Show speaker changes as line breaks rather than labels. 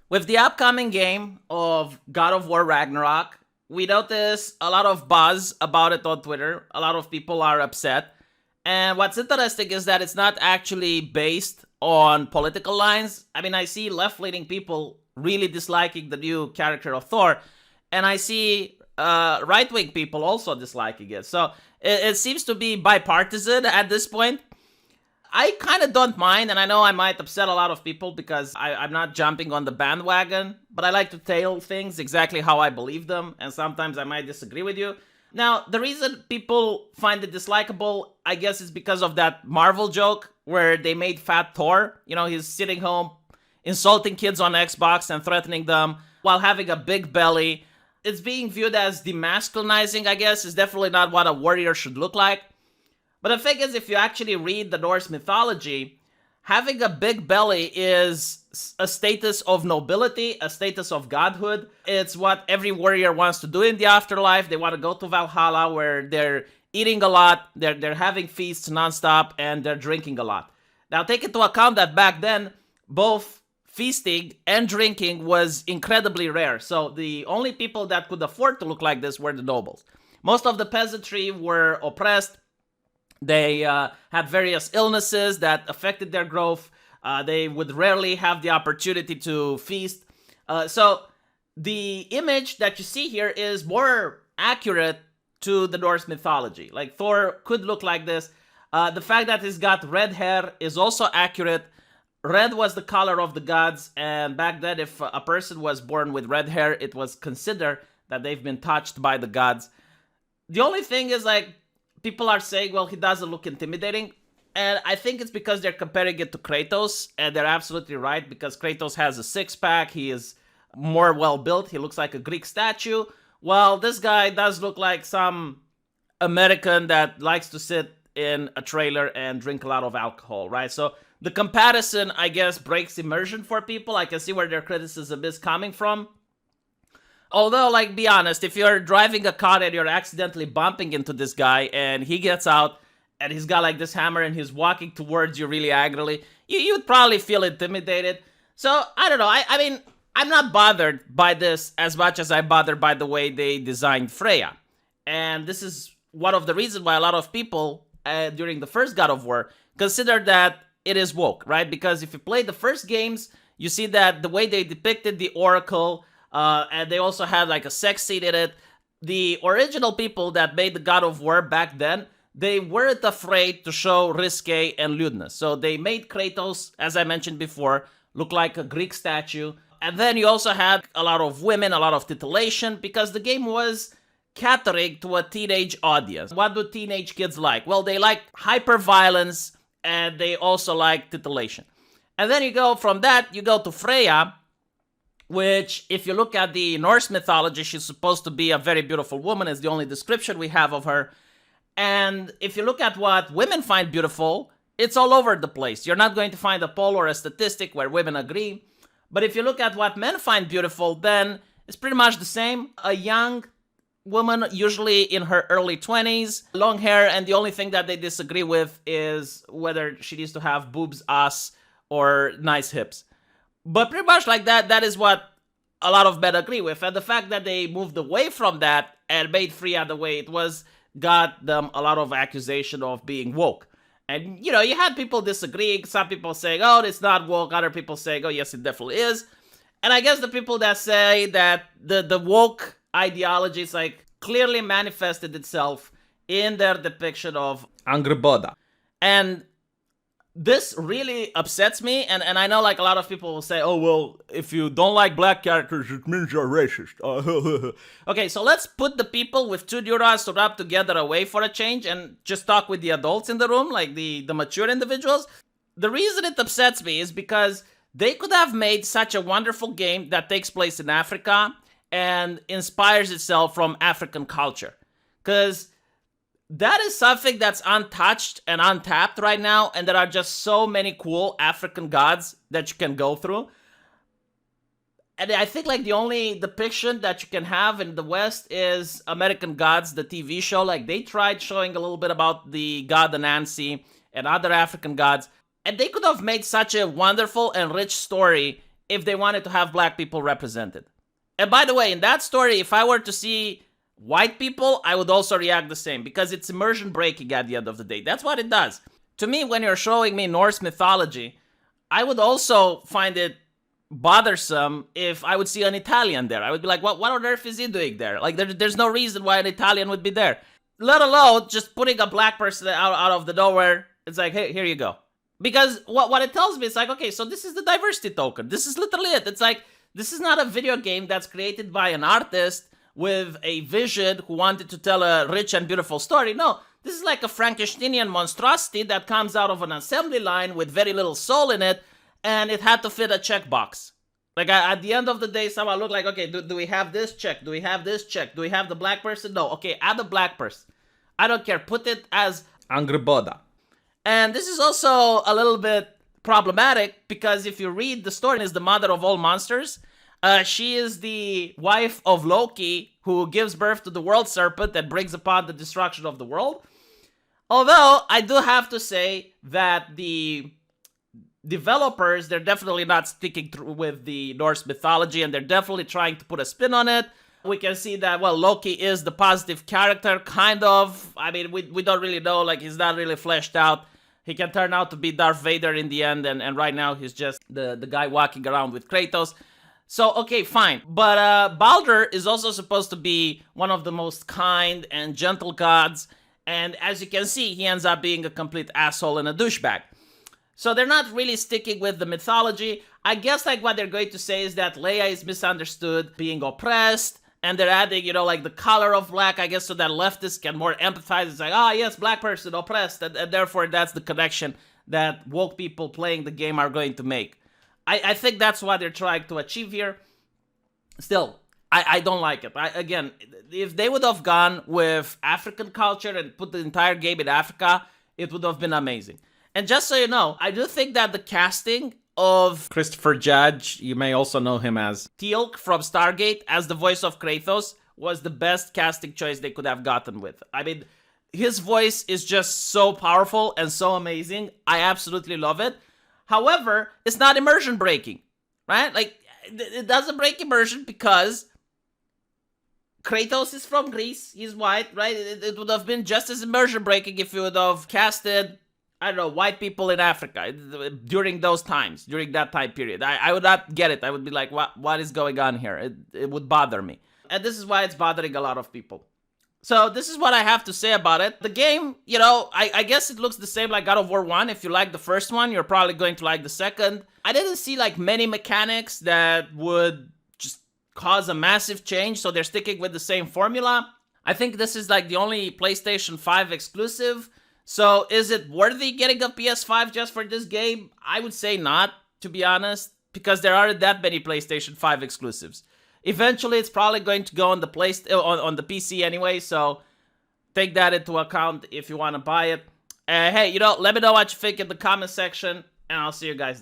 With the upcoming game of God of War Ragnarok, we notice a lot of buzz about it on Twitter. A lot of people are upset. And what's interesting is that it's not actually based on political lines. I mean, I see left leaning people really disliking the new character of Thor, and I see right wing people also disliking it. So it seems to be bipartisan at this point. I kind of don't mind, and I know I might upset a lot of people because I'm not jumping on the bandwagon, but I like to tell things exactly how I believe them, and sometimes I might disagree with you. Now, the reason people find it dislikable, I guess, is because of that Marvel joke where they made Fat Thor. You know, he's sitting home insulting kids on Xbox and threatening them while having a big belly. It's being viewed as demasculinizing, I guess. It's definitely not what a warrior should look like. But the thing is, if you actually read the Norse mythology, having a big belly is a status of nobility, a status of godhood. It's what every warrior wants to do in the afterlife. They want to go to Valhalla where they're eating a lot, they're having feasts nonstop, and they're drinking a lot. Now, take into account that back then, both feasting and drinking was incredibly rare. So the only people that could afford to look like this were the nobles. Most of the peasantry were oppressed. They had various illnesses that affected their growth. They would rarely have the opportunity to feast. So the image that you see here is more accurate to the Norse mythology. Like Thor could look like this. The fact that he's got red hair is also accurate. Red was the color of the gods, and back then, if a person was born with red hair, it was considered that they've been touched by the gods. The only thing is, like, people are saying, well, he doesn't look intimidating. And I think it's because they're comparing it to Kratos, and they're absolutely right, because Kratos has a six-pack, he is more well-built, he looks like a Greek statue. Well, this guy does look like some American that likes to sit in a trailer and drink a lot of alcohol, right? So the comparison, I guess, breaks immersion for people. I can see where their criticism is coming from. Although, like, be honest, if you're driving a car and you're accidentally bumping into this guy and he gets out and he's got like this hammer and he's walking towards you really angrily, you'd probably feel intimidated. So, I don't know. I mean, I'm not bothered by this as much as I'm bothered by the way they designed Freya. And this is one of the reasons why a lot of people during the first God of War considered that it is woke, right? Because if you play the first games, you see that the way they depicted the Oracle, and they also had like a sex scene in it. The original people that made the God of War back then, they weren't afraid to show risque and lewdness. So they made Kratos, as I mentioned before, look like a Greek statue. And then you also had a lot of women, a lot of titillation, because the game was catering to a teenage audience. What do teenage kids like? Well, they like hyper-violence, and they also like titillation. And then you go from that, you go to Freya, which, if you look at the Norse mythology, she's supposed to be a very beautiful woman, is the only description we have of her. And if you look at what women find beautiful, it's all over the place. You're not going to find a poll or a statistic where women agree. But if you look at what men find beautiful, then it's pretty much the same. A young woman, usually in her early 20s, long hair, and the only thing that they disagree with is whether she needs to have boobs, ass, or nice hips. But pretty much like that, that is what a lot of men agree with. And the fact that they moved away from that and made Freya the way it was got them a lot of accusation of being woke. And, you know, you had people disagreeing. Some people saying, oh, it's not woke. Other people saying, oh, yes, it definitely is. And I guess the people that say that the woke ideology is like clearly manifested itself in their depiction of Angrboda. And this really upsets me, and I know like a lot of people will say, oh, well, if you don't like black characters, it means you're racist. Okay, so let's put the people with 2 neurons to rub together away for a change and just talk with the adults in the room, like the mature individuals. The reason it upsets me is because they could have made such a wonderful game that takes place in Africa and inspires itself from African culture. Because that is something that's untouched and untapped right now, and there are just so many cool African gods that you can go through. And I think like the only depiction that you can have in the West is American Gods, the TV show. Like they tried showing a little bit about the god Anansi and other African gods, and they could have made such a wonderful and rich story if they wanted to have black people represented. And by the way, in that story, if I were to see white people, I would also react the same, because it's immersion breaking at the end of the day. That's what it does. To me, when you're showing me Norse mythology, I would also find it bothersome if I would see an Italian there. I would be like, what on earth is he doing there? Like, there's no reason why an Italian would be there. Let alone just putting a black person out of the nowhere. It's like, hey, here you go. Because what it tells me is like, okay, so this is the diversity token. This is literally it. It's like, this is not a video game that's created by an artist with a vision who wanted to tell a rich and beautiful story. No, this is like a Frankensteinian monstrosity that comes out of an assembly line with very little soul in it, and it had to fit a checkbox. Like, at the end of the day, someone looked like, okay, do we have this check? Do we have this check? Do we have the black person? No. Okay, add the black person. I don't care. Put it as Angry Boda. And this is also a little bit problematic, because if you read the story, is the mother of all monsters. She is the wife of Loki, who gives birth to the world serpent that brings upon the destruction of the world. Although, I do have to say that the developers, they're definitely not sticking through with the Norse mythology, and they're definitely trying to put a spin on it. We can see that, well, Loki is the positive character, kind of. I mean, we don't really know, like, he's not really fleshed out. He can turn out to be Darth Vader in the end, and right now he's just the guy walking around with Kratos. So, okay, fine. But Baldur is also supposed to be one of the most kind and gentle gods, and as you can see, he ends up being a complete asshole and a douchebag. So they're not really sticking with the mythology. I guess, like, what they're going to say is that Leia is misunderstood, being oppressed, and they're adding, you know, like, the color of black, I guess, so that leftists can more empathize. It's like, yes, black person, oppressed, and therefore that's the connection that woke people playing the game are going to make. I think that's what they're trying to achieve here. Still, I don't like it. Again, if they would have gone with African culture and put the entire game in Africa, it would have been amazing. And just so you know, I do think that the casting of Christopher Judge, you may also know him as Teal'c from Stargate, as the voice of Kratos, was the best casting choice they could have gotten with. I mean, his voice is just so powerful and so amazing. I absolutely love it. However, it's not immersion breaking, right? Like, it doesn't break immersion because Kratos is from Greece. He's white, right? It would have been just as immersion breaking if you would have casted, I don't know, white people in Africa during those times, during that time period. I would not get it. I would be like, what is going on here? It would bother me. And this is why it's bothering a lot of people. So this is what I have to say about it. The game, you know, I guess it looks the same like God of War 1. If you like the first one, you're probably going to like the second. I didn't see like many mechanics that would just cause a massive change, so they're sticking with the same formula. I think this is like the only PlayStation 5 exclusive. So is it worthy getting a PS5 just for this game? I would say not, to be honest, because there aren't that many PlayStation 5 exclusives. Eventually, it's probably going to go on the on the PC anyway, so take that into account if you want to buy it. Hey, you know, let me know what you think in the comment section, and I'll see you guys there.